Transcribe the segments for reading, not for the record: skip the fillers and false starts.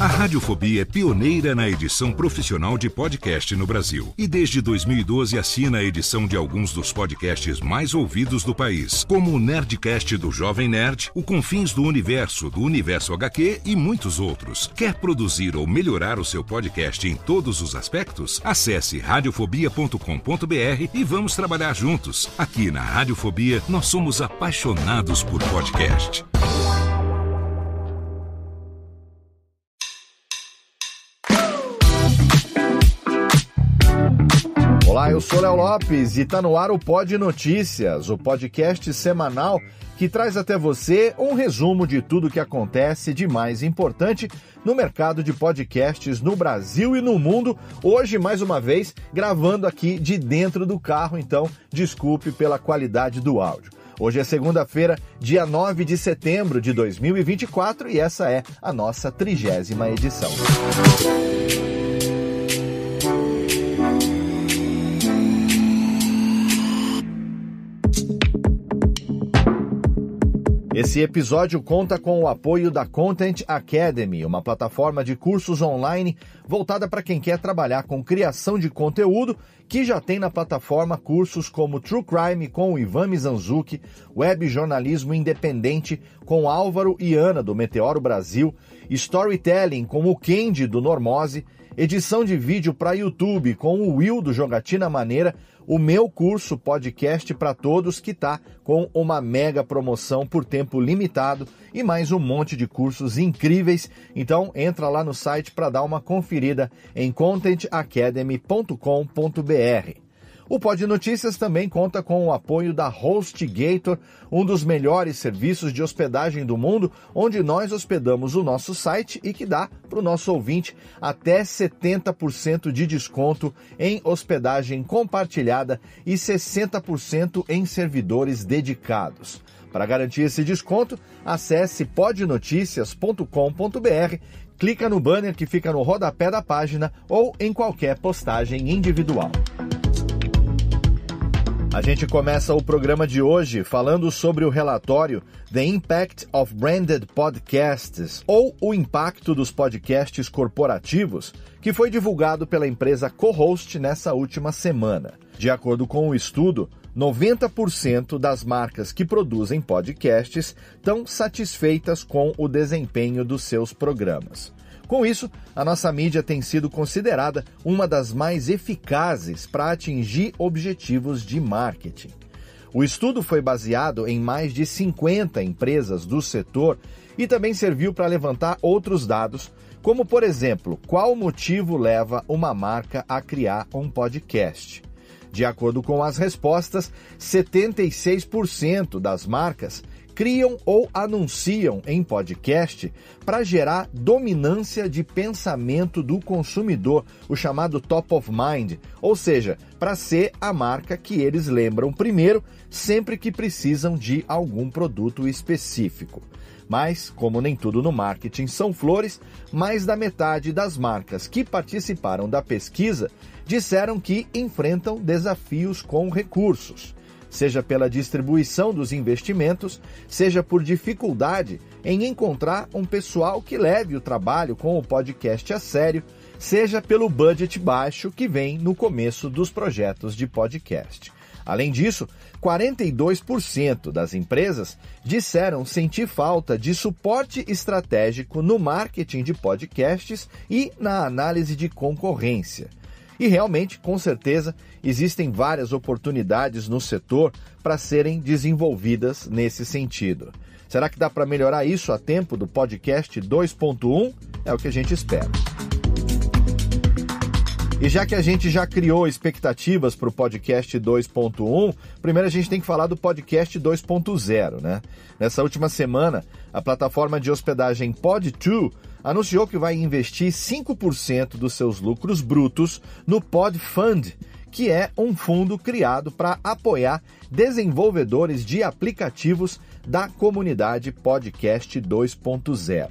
A Radiofobia é pioneira na edição profissional de podcast no Brasil. E desde 2012 assina a edição de alguns dos podcasts mais ouvidos do país, como o Nerdcast do Jovem Nerd, o Confins do Universo HQ e muitos outros. Quer produzir ou melhorar o seu podcast em todos os aspectos? Acesse radiofobia.com.br e vamos trabalhar juntos. Aqui na Radiofobia, nós somos apaixonados por podcast. Olá, eu sou Léo Lopes e tá no ar o Pod Notícias, o podcast semanal que traz até você um resumo de tudo que acontece de mais importante no mercado de podcasts no Brasil e no mundo. Hoje, mais uma vez, gravando aqui de dentro do carro, então desculpe pela qualidade do áudio. Hoje é segunda-feira, dia 9 de setembro de 2024 e essa é a nossa 30ª edição. Esse episódio conta com o apoio da Content Academy, uma plataforma de cursos online voltada para quem quer trabalhar com criação de conteúdo, que já tem na plataforma cursos como True Crime com o Ivan Mizanzuki, Web Jornalismo Independente com Álvaro e Ana do Meteoro Brasil, Storytelling com o Kendi do Normose, edição de vídeo para YouTube com o Will do Jogatina Maneira, o meu curso Podcast para Todos, que está com uma mega promoção por tempo limitado e mais um monte de cursos incríveis. Então entra lá no site para dar uma conferida em contentacademy.com.br. O Pod Notícias também conta com o apoio da HostGator, um dos melhores serviços de hospedagem do mundo, onde nós hospedamos o nosso site e que dá para o nosso ouvinte até 70% de desconto em hospedagem compartilhada e 60% em servidores dedicados. Para garantir esse desconto, acesse podnoticias.com.br, clica no banner que fica no rodapé da página ou em qualquer postagem individual. A gente começa o programa de hoje falando sobre o relatório The Impact of Branded Podcasts, ou o impacto dos podcasts corporativos, que foi divulgado pela empresa Co-Host nessa última semana. De acordo com o estudo, 90% das marcas que produzem podcasts estão satisfeitas com o desempenho dos seus programas. Com isso, a nossa mídia tem sido considerada uma das mais eficazes para atingir objetivos de marketing. O estudo foi baseado em mais de 50 empresas do setor e também serviu para levantar outros dados, como, por exemplo, qual motivo leva uma marca a criar um podcast. De acordo com as respostas, 76% das marcas criam ou anunciam em podcast para gerar dominância de pensamento do consumidor, o chamado top of mind, ou seja, para ser a marca que eles lembram primeiro sempre que precisam de algum produto específico. Mas, como nem tudo no marketing são flores, mais da metade das marcas que participaram da pesquisa disseram que enfrentam desafios com recursos, seja pela distribuição dos investimentos, seja por dificuldade em encontrar um pessoal que leve o trabalho com o podcast a sério, seja pelo budget baixo que vem no começo dos projetos de podcast. Além disso, 42% das empresas disseram sentir falta de suporte estratégico no marketing de podcasts e na análise de concorrência. E realmente, com certeza, existem várias oportunidades no setor para serem desenvolvidas nesse sentido. Será que dá para melhorar isso a tempo do podcast 2.1? É o que a gente espera. E já que a gente já criou expectativas para o podcast 2.1, primeiro a gente tem que falar do podcast 2.0, né? Nessa última semana, a plataforma de hospedagem Pod2 anunciou que vai investir 5% dos seus lucros brutos no PodFund, que é um fundo criado para apoiar desenvolvedores de aplicativos da comunidade Podcast 2.0.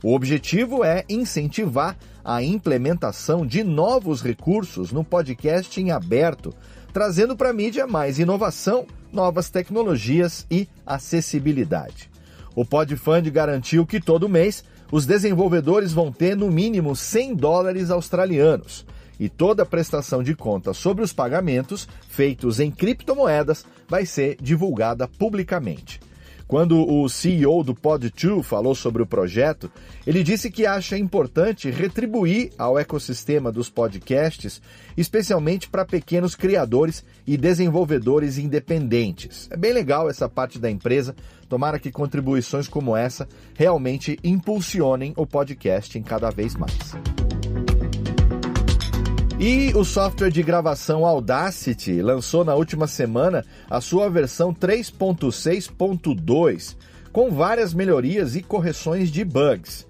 O objetivo é incentivar a implementação de novos recursos no podcasting aberto, trazendo para a mídia mais inovação, novas tecnologias e acessibilidade. O PodFund garantiu que todo mês os desenvolvedores vão ter no mínimo $100 australianos e toda a prestação de contas sobre os pagamentos feitos em criptomoedas vai ser divulgada publicamente. Quando o CEO do Pod2 falou sobre o projeto, ele disse que acha importante retribuir ao ecossistema dos podcasts, especialmente para pequenos criadores e desenvolvedores independentes. É bem legal essa parte da empresa, tomara que contribuições como essa realmente impulsionem o podcasting cada vez mais. E o software de gravação Audacity lançou na última semana a sua versão 3.6.2, com várias melhorias e correções de bugs.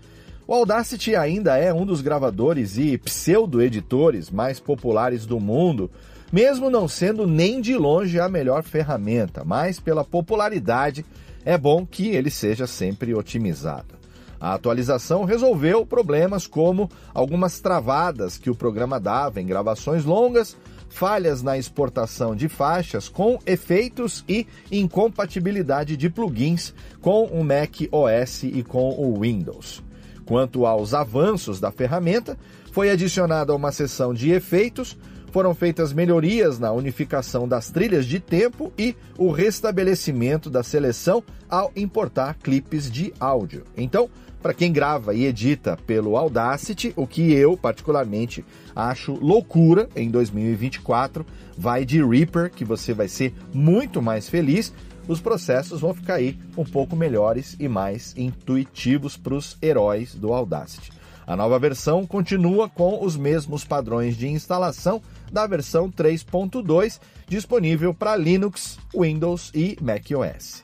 O Audacity ainda é um dos gravadores e pseudo-editores mais populares do mundo, mesmo não sendo nem de longe a melhor ferramenta, mas pela popularidade é bom que ele seja sempre otimizado. A atualização resolveu problemas como algumas travadas que o programa dava em gravações longas, falhas na exportação de faixas com efeitos e incompatibilidade de plugins com o Mac OS e com o Windows. Quanto aos avanços da ferramenta, foi adicionada uma seção de efeitos, foram feitas melhorias na unificação das trilhas de tempo e o restabelecimento da seleção ao importar clipes de áudio. Então, para quem grava e edita pelo Audacity, o que eu particularmente acho loucura em 2024, vai de Reaper, que você vai ser muito mais feliz. Os processos vão ficar aí um pouco melhores e mais intuitivos para os heróis do Audacity. A nova versão continua com os mesmos padrões de instalação da versão 3.2, disponível para Linux, Windows e macOS.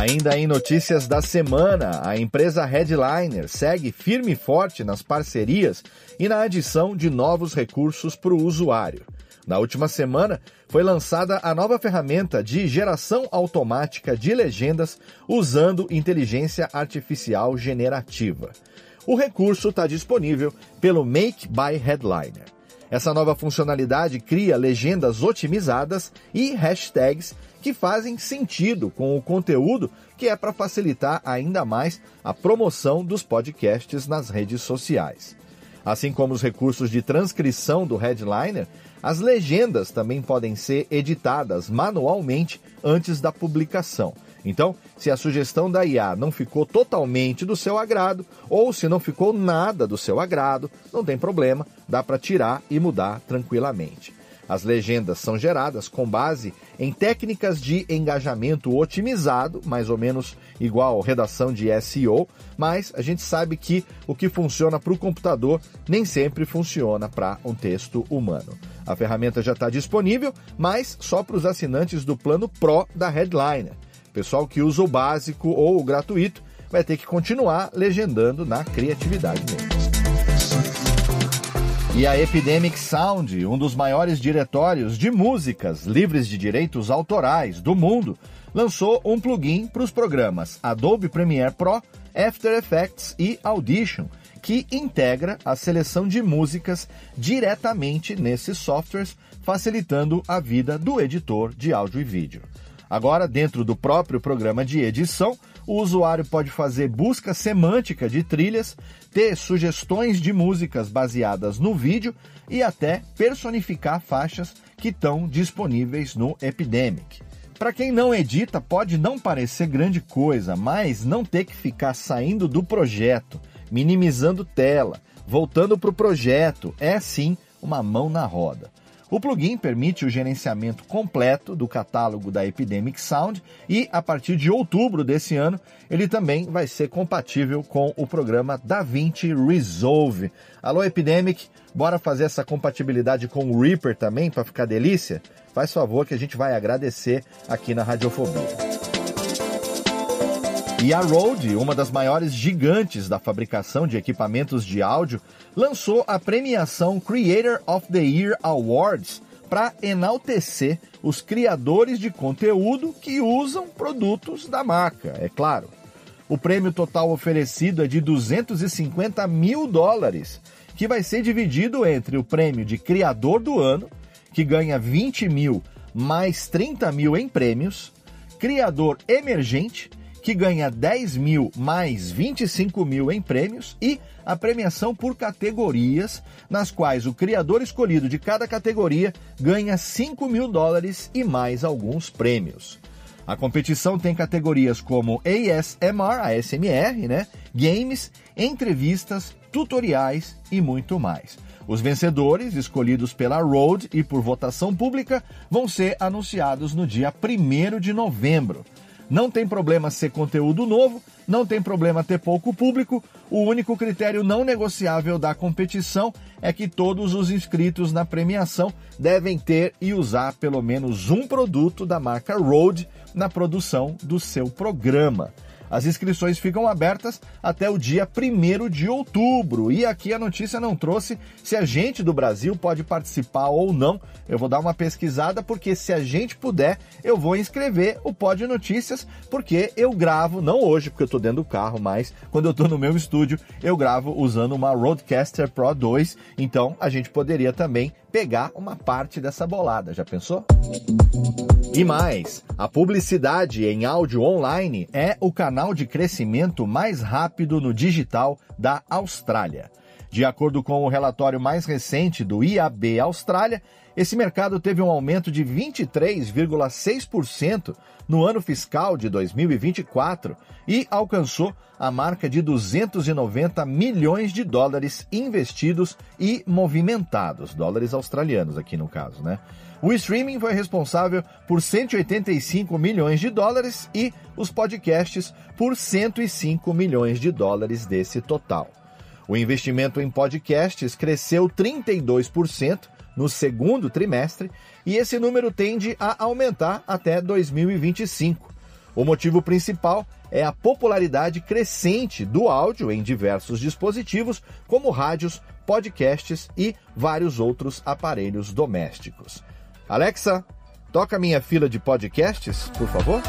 Ainda em notícias da semana, a empresa Headliner segue firme e forte nas parcerias e na adição de novos recursos para o usuário. Na última semana, foi lançada a nova ferramenta de geração automática de legendas usando inteligência artificial generativa. O recurso está disponível pelo Make by Headliner. Essa nova funcionalidade cria legendas otimizadas e hashtags que fazem sentido com o conteúdo, que é para facilitar ainda mais a promoção dos podcasts nas redes sociais. Assim como os recursos de transcrição do Headliner, as legendas também podem ser editadas manualmente antes da publicação. Então, se a sugestão da IA não ficou totalmente do seu agrado, ou se não ficou nada do seu agrado, não tem problema, dá para tirar e mudar tranquilamente. As legendas são geradas com base em técnicas de engajamento otimizado, mais ou menos igual redação de SEO, mas a gente sabe que o que funciona para o computador nem sempre funciona para um texto humano. A ferramenta já está disponível, mas só para os assinantes do plano Pro da Headliner. Pessoal que usa o básico ou o gratuito vai ter que continuar legendando na criatividade mesmo. E a Epidemic Sound, um dos maiores diretórios de músicas livres de direitos autorais do mundo, lançou um plugin para os programas Adobe Premiere Pro, After Effects e Audition, que integra a seleção de músicas diretamente nesses softwares, facilitando a vida do editor de áudio e vídeo. Agora, dentro do próprio programa de edição, o usuário pode fazer busca semântica de trilhas, ter sugestões de músicas baseadas no vídeo e até personificar faixas que estão disponíveis no Epidemic. Para quem não edita, pode não parecer grande coisa, mas não ter que ficar saindo do projeto, minimizando tela, voltando para o projeto, é sim uma mão na roda. O plugin permite o gerenciamento completo do catálogo da Epidemic Sound e, a partir de outubro desse ano, ele também vai ser compatível com o programa DaVinci Resolve. Alô, Epidemic, bora fazer essa compatibilidade com o Reaper também para ficar delícia? Faz favor que a gente vai agradecer aqui na Radiofobia. E a Rode, uma das maiores gigantes da fabricação de equipamentos de áudio, lançou a premiação Creator of the Year Awards para enaltecer os criadores de conteúdo que usam produtos da marca, é claro. O prêmio total oferecido é de $250 mil, que vai ser dividido entre o prêmio de Criador do Ano, que ganha 20 mil mais 30 mil em prêmios, Criador Emergente, que ganha 10 mil mais 25 mil em prêmios, e a premiação por categorias, nas quais o criador escolhido de cada categoria ganha 5 mil dólares e mais alguns prêmios. A competição tem categorias como ASMR, games, entrevistas, tutoriais e muito mais. Os vencedores, escolhidos pela Road e por votação pública, vão ser anunciados no dia 1º de novembro. Não tem problema ser conteúdo novo, não tem problema ter pouco público. O único critério não negociável da competição é que todos os inscritos na premiação devem ter e usar pelo menos um produto da marca Road na produção do seu programa. As inscrições ficam abertas até o dia 1º de outubro. E aqui a notícia não trouxe se a gente do Brasil pode participar ou não. Eu vou dar uma pesquisada, porque se a gente puder, eu vou inscrever o Pod Notícias, porque eu gravo, não hoje, porque eu estou dentro do carro, mas quando eu estou no meu estúdio, eu gravo usando uma Rodecaster Pro 2. Então, a gente poderia também pegar uma parte dessa bolada. Já pensou? E mais, a publicidade em áudio online é o canal de crescimento mais rápido no digital da Austrália. De acordo com o relatório mais recente do IAB Austrália, esse mercado teve um aumento de 23,6% no ano fiscal de 2024 e alcançou a marca de 290 milhões de dólares investidos e movimentados, dólares australianos aqui no caso, O streaming foi responsável por 185 milhões de dólares e os podcasts por 105 milhões de dólares desse total. O investimento em podcasts cresceu 32% no segundo trimestre e esse número tende a aumentar até 2025. O motivo principal é a popularidade crescente do áudio em diversos dispositivos, como rádios, podcasts e vários outros aparelhos domésticos. Alexa, toca minha fila de podcasts, por favor.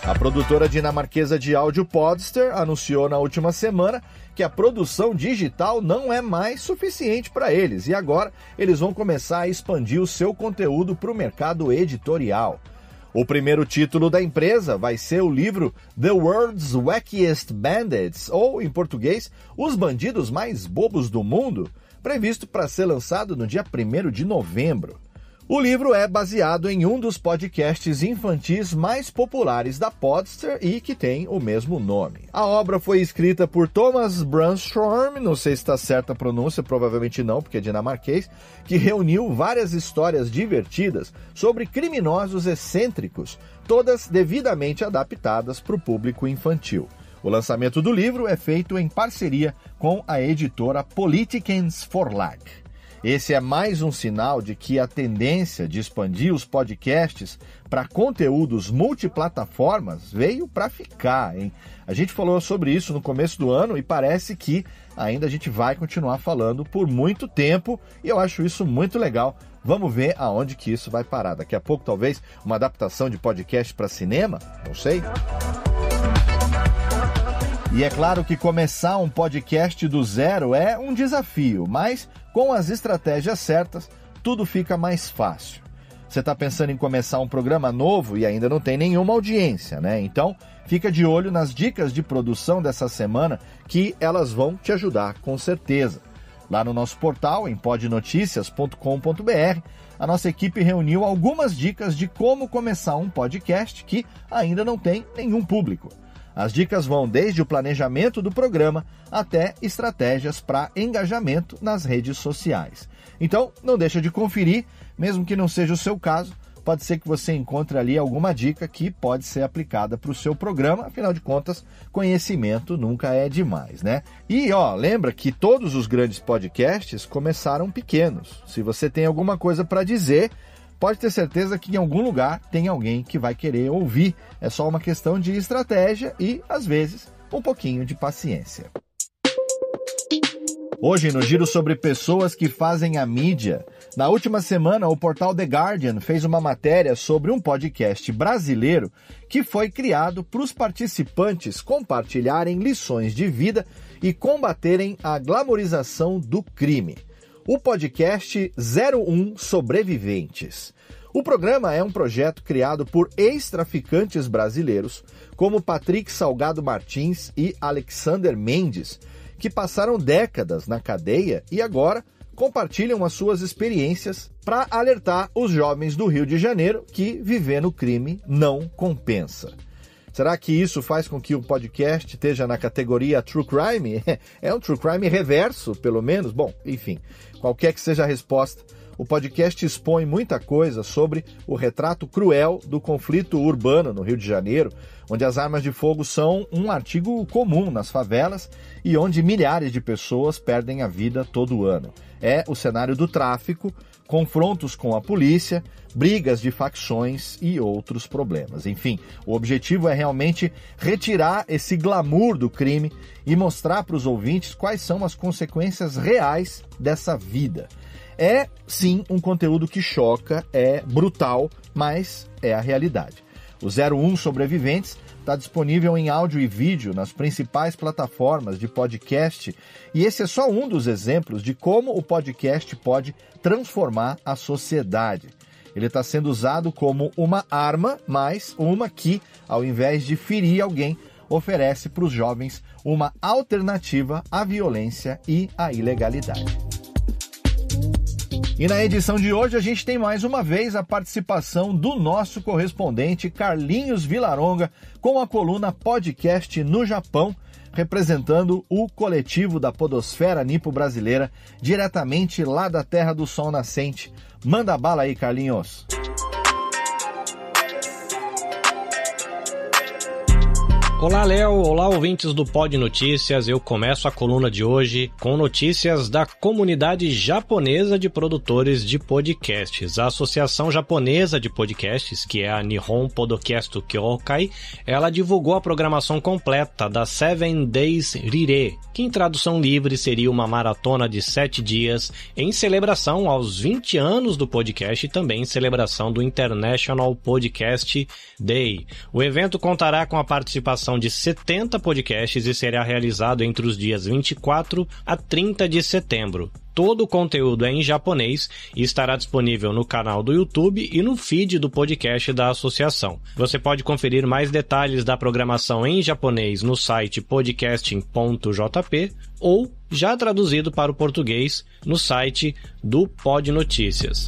A produtora dinamarquesa de áudio Podster anunciou na última semana que a produção digital não é mais suficiente para eles e agora eles vão começar a expandir o seu conteúdo para o mercado editorial. O primeiro título da empresa vai ser o livro The World's Wackiest Bandits, ou, em português, Os Bandidos Mais Bobos do Mundo, previsto para ser lançado no dia 1º de novembro. O livro é baseado em um dos podcasts infantis mais populares da Podster e que tem o mesmo nome. A obra foi escrita por Thomas Brandstrom, não sei se está certa a pronúncia, provavelmente não, porque é dinamarquês, que reuniu várias histórias divertidas sobre criminosos excêntricos, todas devidamente adaptadas para o público infantil. O lançamento do livro é feito em parceria com a editora Politikens Forlag. Esse é mais um sinal de que a tendência de expandir os podcasts para conteúdos multiplataformas veio para ficar, hein? A gente falou sobre isso no começo do ano e parece que ainda a gente vai continuar falando por muito tempo e eu acho isso muito legal. Vamos ver aonde que isso vai parar. Daqui a pouco, talvez, uma adaptação de podcast para cinema? Não sei. E é claro que começar um podcast do zero é um desafio, mas com as estratégias certas, tudo fica mais fácil. Você está pensando em começar um programa novo e ainda não tem nenhuma audiência, Então, fica de olho nas dicas de produção dessa semana que elas vão te ajudar, com certeza. Lá no nosso portal, em podnoticias.com.br, a nossa equipe reuniu algumas dicas de como começar um podcast que ainda não tem nenhum público. As dicas vão desde o planejamento do programa até estratégias para engajamento nas redes sociais. Então, não deixa de conferir, mesmo que não seja o seu caso, pode ser que você encontre ali alguma dica que pode ser aplicada para o seu programa, afinal de contas, conhecimento nunca é demais, E, lembra que todos os grandes podcasts começaram pequenos. Se você tem alguma coisa para dizer, pode ter certeza que em algum lugar tem alguém que vai querer ouvir. É só uma questão de estratégia e, às vezes, um pouquinho de paciência. Hoje, no giro sobre pessoas que fazem a mídia, na última semana o portal The Guardian fez uma matéria sobre um podcast brasileiro que foi criado para os participantes compartilharem lições de vida e combaterem a glamorização do crime. O podcast 01 Sobreviventes. O programa é um projeto criado por ex-traficantes brasileiros, como Patrick Salgado Martins e Alexander Mendes, que passaram décadas na cadeia e agora compartilham as suas experiências para alertar os jovens do Rio de Janeiro que viver no crime não compensa. Será que isso faz com que o podcast esteja na categoria True Crime? É um True Crime reverso, pelo menos? Bom, enfim, qualquer que seja a resposta, o podcast expõe muita coisa sobre o retrato cruel do conflito urbano no Rio de Janeiro, onde as armas de fogo são um artigo comum nas favelas e onde milhares de pessoas perdem a vida todo ano. É o cenário do tráfico, confrontos com a polícia, brigas de facções e outros problemas. Enfim, o objetivo é realmente retirar esse glamour do crime e mostrar para os ouvintes quais são as consequências reais dessa vida. É, sim, um conteúdo que choca, é brutal, mas é a realidade. O 01 Sobreviventes está disponível em áudio e vídeo nas principais plataformas de podcast e esse é só um dos exemplos de como o podcast pode transformar a sociedade. Ele está sendo usado como uma arma, mas uma que, ao invés de ferir alguém, oferece para os jovens uma alternativa à violência e à ilegalidade. E na edição de hoje a gente tem mais uma vez a participação do nosso correspondente Carlinhos Villaronga com a coluna Podcast no Japão, representando o coletivo da podosfera nipo-brasileira diretamente lá da Terra do Sol Nascente. Manda bala aí, Carlinhos! Olá, Léo. Olá, ouvintes do Pod Notícias. Eu começo a coluna de hoje com notícias da comunidade japonesa de produtores de podcasts. A Associação Japonesa de Podcasts, que é a Nihon Podcast Kyokai, ela divulgou a programação completa da 7 Days Rire, que em tradução livre seria uma maratona de 7 dias em celebração aos 20 anos do podcast e também em celebração do International Podcast Day. O evento contará com a participação de 70 podcasts e será realizado entre os dias 24 a 30 de setembro. Todo o conteúdo é em japonês e estará disponível no canal do YouTube e no feed do podcast da associação. Você pode conferir mais detalhes da programação em japonês no site podcasting.jp ou, já traduzido para o português, no site do Pod Notícias.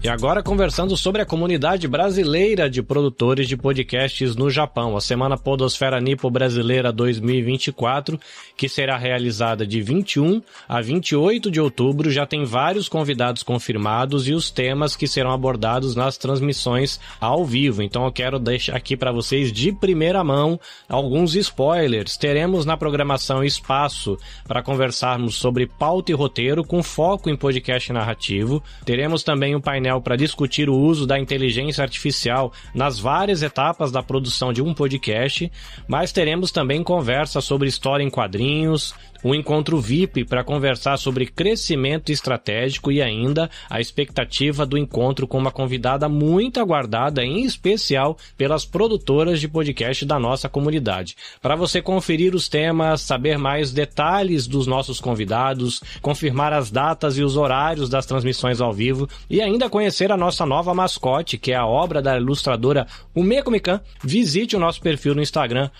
E agora conversando sobre a comunidade brasileira de produtores de podcasts no Japão, a Semana Podosfera Nipo Brasileira 2024, que será realizada de 21 a 28 de outubro, já tem vários convidados confirmados e os temas que serão abordados nas transmissões ao vivo. Então eu quero deixar aqui para vocês de primeira mão alguns spoilers. Teremos na programação espaço para conversarmos sobre pauta e roteiro com foco em podcast narrativo. Teremos também um painel para discutir o uso da inteligência artificial nas várias etapas da produção de um podcast, mas teremos também conversa sobre história em quadrinhos, um encontro VIP para conversar sobre crescimento estratégico e ainda a expectativa do encontro com uma convidada muito aguardada, em especial pelas produtoras de podcast da nossa comunidade. Para você conferir os temas, saber mais detalhes dos nossos convidados, confirmar as datas e os horários das transmissões ao vivo e ainda conhecer a nossa nova mascote, que é a obra da ilustradora Umeko Mikan, visite o nosso perfil no Instagram,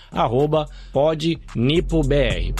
@podnipobr.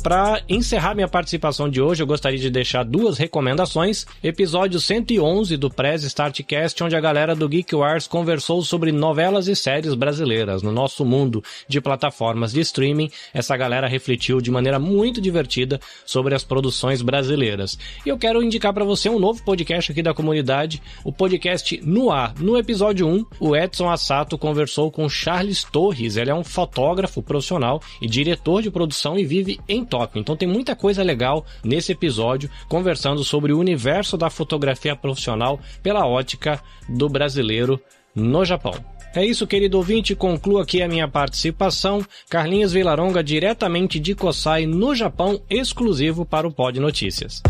Para encerrar minha participação de hoje, eu gostaria de deixar duas recomendações. Episódio 111 do Press Startcast, onde a galera do Geek Wars conversou sobre novelas e séries brasileiras. No nosso mundo de plataformas de streaming, essa galera refletiu de maneira muito divertida sobre as produções brasileiras. E eu quero indicar para você um novo podcast aqui da comunidade, o podcast No Ar. No episódio 1, o Edson Assato conversou com Charles Torres. Ele é um fotógrafo profissional e diretor de produção e vive em Tóquio. Então tem muita coisa legal nesse episódio, conversando sobre o universo da fotografia profissional pela ótica do brasileiro no Japão. É isso, querido ouvinte, concluo aqui a minha participação. Carlinhos Villaronga, diretamente de Kosai, no Japão, exclusivo para o Pod Notícias.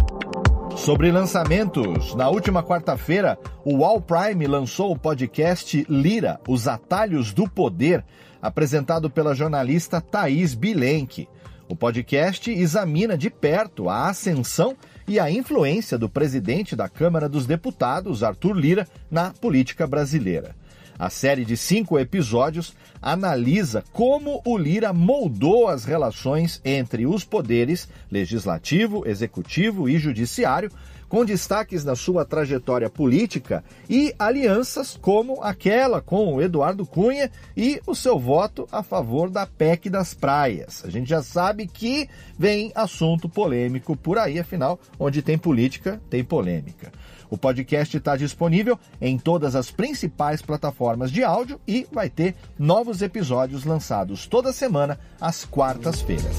Sobre lançamentos, na última quarta-feira, o All Prime lançou o podcast Lira, Os Atalhos do Poder, apresentado pela jornalista Thaís Bilenque. O podcast examina de perto a ascensão e a influência do presidente da Câmara dos Deputados, Arthur Lira, na política brasileira. A série de 5 episódios analisa como o Lira moldou as relações entre os poderes legislativo, executivo e judiciário, com destaques na sua trajetória política e alianças como aquela com o Eduardo Cunha e o seu voto a favor da PEC das praias. A gente já sabe que vem assunto polêmico por aí, afinal, onde tem política, tem polêmica. O podcast está disponível em todas as principais plataformas de áudio e vai ter novos episódios lançados toda semana, às quartas-feiras.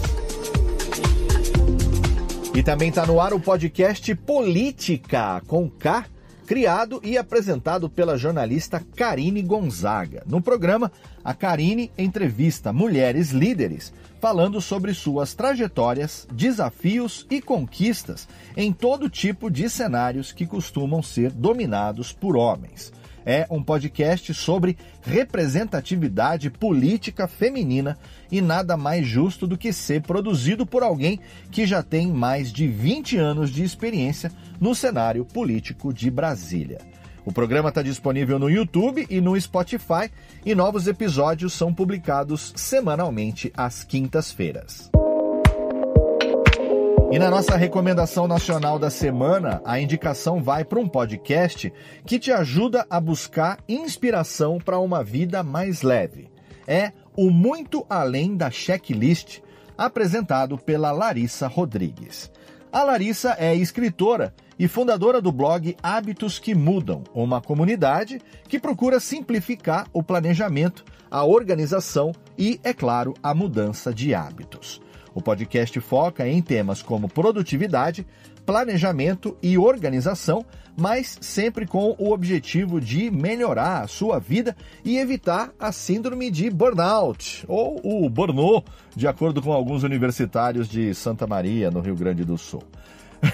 E também está no ar o podcast Política, com K, criado e apresentado pela jornalista Karine Gonzaga. No programa, a Karine entrevista mulheres líderes falando sobre suas trajetórias, desafios e conquistas em todo tipo de cenários que costumam ser dominados por homens. É um podcast sobre representatividade política feminina e nada mais justo do que ser produzido por alguém que já tem mais de 20 anos de experiência no cenário político de Brasília. O programa está disponível no YouTube e no Spotify e novos episódios são publicados semanalmente às quintas-feiras. E na nossa recomendação nacional da semana, a indicação vai para um podcast que te ajuda a buscar inspiração para uma vida mais leve. É o Muito Além da Checklist, apresentado pela Larissa Rodrigues. A Larissa é escritora e fundadora do blog Hábitos que Mudam, uma comunidade que procura simplificar o planejamento, a organização e, é claro, a mudança de hábitos. O podcast foca em temas como produtividade, planejamento e organização, mas sempre com o objetivo de melhorar a sua vida e evitar a síndrome de burnout, ou o burnout, de acordo com alguns universitários de Santa Maria, no Rio Grande do Sul.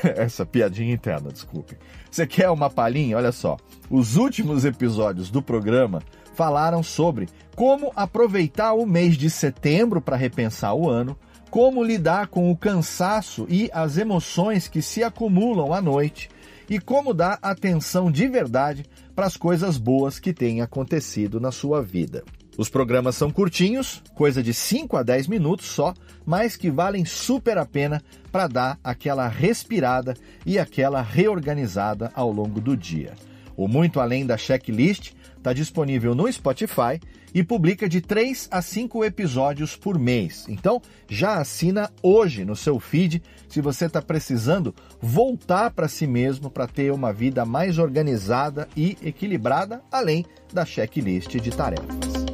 Essa piadinha interna, desculpe. Você quer uma palhinha? Olha só. Os últimos episódios do programa falaram sobre como aproveitar o mês de setembro para repensar o ano, como lidar com o cansaço e as emoções que se acumulam à noite e como dar atenção de verdade para as coisas boas que têm acontecido na sua vida. Os programas são curtinhos, coisa de 5 a 10 minutos só, mas que valem super a pena para dar aquela respirada e aquela reorganizada ao longo do dia. O Muito Além da Checklist está disponível no Spotify e publica de 3 a 5 episódios por mês. Então, já assina hoje no seu feed se você está precisando voltar para si mesmo para ter uma vida mais organizada e equilibrada, além da checklist de tarefas.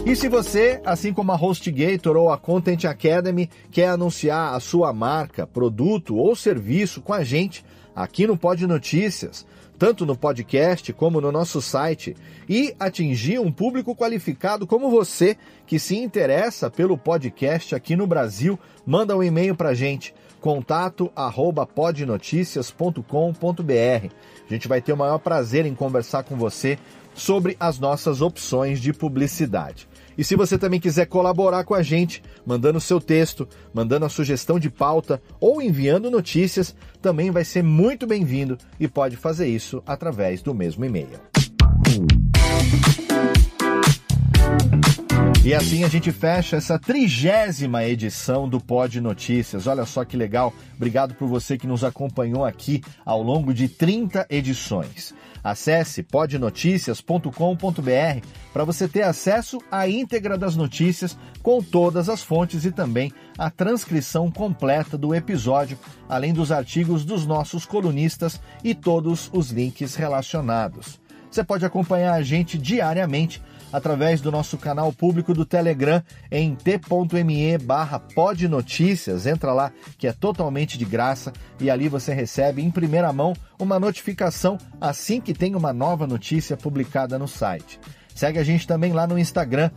E se você, assim como a HostGator ou a Content Academy, quer anunciar a sua marca, produto ou serviço com a gente aqui no Pod Notícias, tanto no podcast como no nosso site, e atingir um público qualificado como você, que se interessa pelo podcast aqui no Brasil, manda um e-mail para a gente, contato@podnoticias.com.br. A gente vai ter o maior prazer em conversar com você sobre as nossas opções de publicidade. E se você também quiser colaborar com a gente, mandando seu texto, mandando a sugestão de pauta ou enviando notícias, também vai ser muito bem-vindo e pode fazer isso através do mesmo e-mail. E assim a gente fecha essa 30ª edição do Pod Notícias. Olha só que legal. Obrigado por você que nos acompanhou aqui ao longo de 30 edições. Acesse podnoticias.com.br para você ter acesso à íntegra das notícias com todas as fontes e também a transcrição completa do episódio, além dos artigos dos nossos colunistas e todos os links relacionados. Você pode acompanhar a gente diariamente através do nosso canal público do Telegram em t.me/podnoticias. Entra lá, que é totalmente de graça, e ali você recebe em primeira mão uma notificação assim que tem uma nova notícia publicada no site. Segue a gente também lá no Instagram,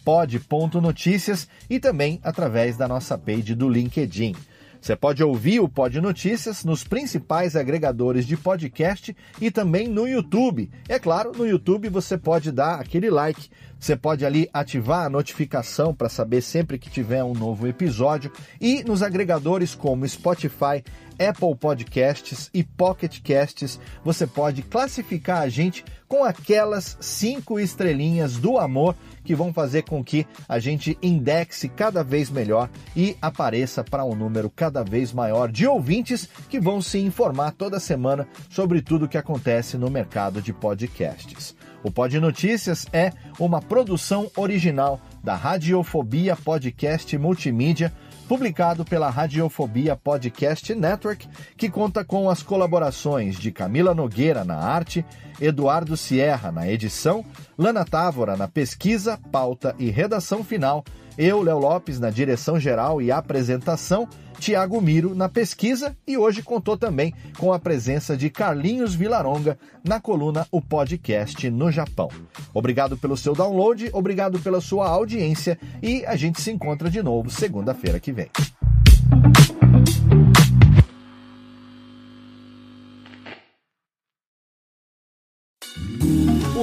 @pod.noticias, e também através da nossa page do LinkedIn. Você pode ouvir o Pod Notícias nos principais agregadores de podcast e também no YouTube. É claro, no YouTube você pode dar aquele like Você pode ali ativar a notificação para saber sempre que tiver um novo episódio. E nos agregadores como Spotify, Apple Podcasts e Pocket Casts, você pode classificar a gente com aquelas 5 estrelinhas do amor que vão fazer com que a gente indexe cada vez melhor e apareça para um número cada vez maior de ouvintes que vão se informar toda semana sobre tudo o que acontece no mercado de podcasts. O Pod Notícias é uma produção original da Radiofobia Podcast Multimídia, publicado pela Radiofobia Podcast Network, que conta com as colaborações de Camila Nogueira na arte, Eduardo Sierra na edição, Lana Távora na pesquisa, pauta e redação final, eu, Léo Lopes, na direção geral e apresentação, Tiago Miro na pesquisa e hoje contou também com a presença de Carlinhos Vilaronga na coluna O Podcast no Japão. Obrigado pelo seu download, obrigado pela sua audiência e a gente se encontra de novo segunda-feira que vem.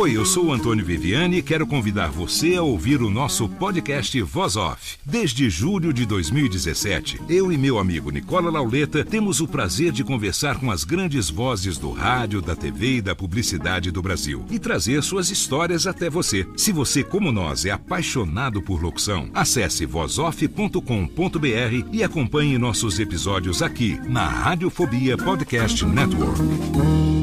Oi, eu sou o Antônio Viviani e quero convidar você a ouvir o nosso podcast Voz Off. Desde julho de 2017, eu e meu amigo Nicola Lauleta temos o prazer de conversar com as grandes vozes do rádio, da TV e da publicidade do Brasil e trazer suas histórias até você. Se você, como nós, é apaixonado por locução, acesse vozoff.com.br e acompanhe nossos episódios aqui na Radiofobia Podcast Network.